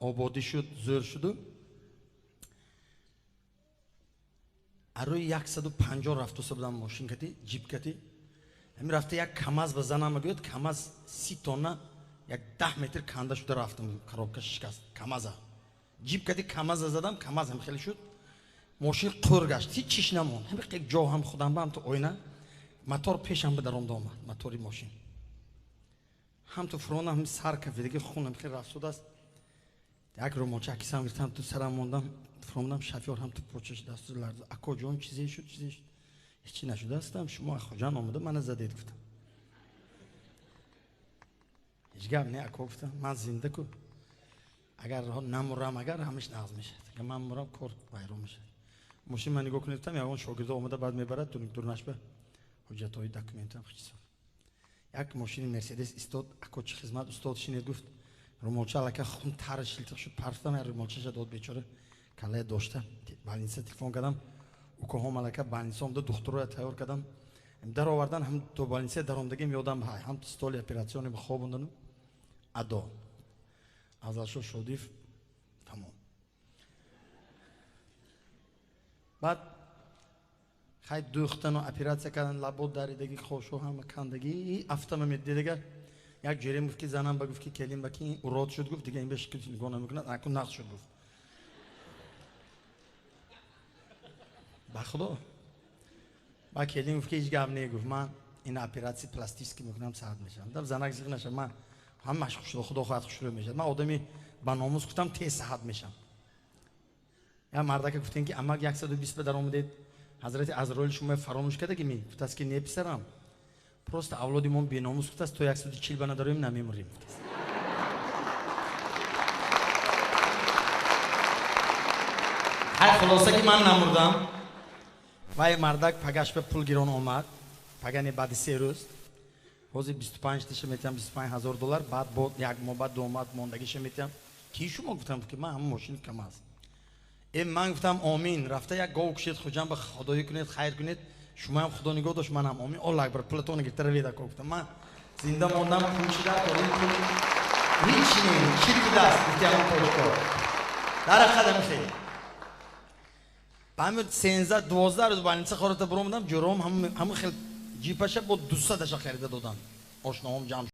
آبادی شد، زور شد. اروی 150 رفت و سبدم ماشین کتی، جیب کتی. همین رفته یک کماز بزنم میگوید کماز 30 تونن، یک 10 متر کنده شده رفتم کروبکش شکست. کمازا. جیب کتی کماز زدم، کماز هم خیلی شد. ماشین قور گشت، هیچ چیش نمون. همین یک جا هم خودم بام تو آینه. موتور پیشم به درون آمد، موتوری ماشین. هم تو فرون هم سر کفی دیگه خونم خیلی رفت شده است. یک رو ماچه کیسم گرفتم تو سرم موندم. فروندم شفیار هم تو پوچش دست لرزه. اکو جون چیزی شد. هیچی نشده استم. شما اخو جان آمده من زدید گفتم. هیچ گپ نه اکو گفتم من زنده کو. اگر نمورم اگر همش ناز میشه. اگر من مرم کار وایرو میشه. ماشین من نگاه کنیدم یا اون شاگرد اومده بعد میبرد دورنش به حجتهای داکیومنتم خیلی. یک ماشین مرسدس استاد اکو چه خدمت استاد شینید گفت رومالچه علاکه خون تر شیلتق شد پرفتم هر رومالچه شد داد بیچاره کله داشته بالینسه تلفن کردم او که هم علاکه بالینسه هم دکتر رو تیار کردم در آوردن هم تو بالینسه در آمدگیم یادم های هم استولی اپراسیونی به خواب بودن ادا ازشو شدیف تمام بعد خیلی دوختن و اپراسیون کردن لابد داریدگی خوشو هم کندگی افتم میدید دیگه یک جریم گفت که زنم بگفت که کلیم بکی اوراد شد گفت دیگه این بهش کسی نگاه نمیکنه اکنون نقص شد گفت با خدا با کلیم گفت که هیچ گپ نگفت من این اپراسیون پلاستیکی میکنم ساعت میشم دم زنک زیغ نشم من هم مشغول شده خدا خواهد شروع میشه من آدمی با ناموس گفتم تی ساعت میشم یا مردا که گفتین که اما 120 به در اومدید حضرت عزرائیل شما فراموش کرده که می گفت است که نه پسرم پروست اولادیمون بی‌ناموس گفت است تو 140 بنا داریم نمیمریم های خلاصه که من نمردم وای مردک پگاش به پول گیرون اومد پگانی بعد 3 روز حوزه 25 تیشه میتونم 25000 دلار بعد بود یک ماه بعد دو ماه موندگیش میتونم کی شما گفتم که من هم ماشین کم است این من گفتم آمین رفته یک گاو کشید خودم به خدای کنید خیر کنید شما هم خدا نگاه داشت منم آمین الله اکبر پلاتون گرفته ویدا گفتم من زنده موندم پوچیده کاری هیچ نه شرکی دست میتونم پول در خدمت خیلی بعد 13 12 روز بالینسه خورده برام بودم جرام هم خیلی جیپش بود 200 خریده دادن آشناهم جمع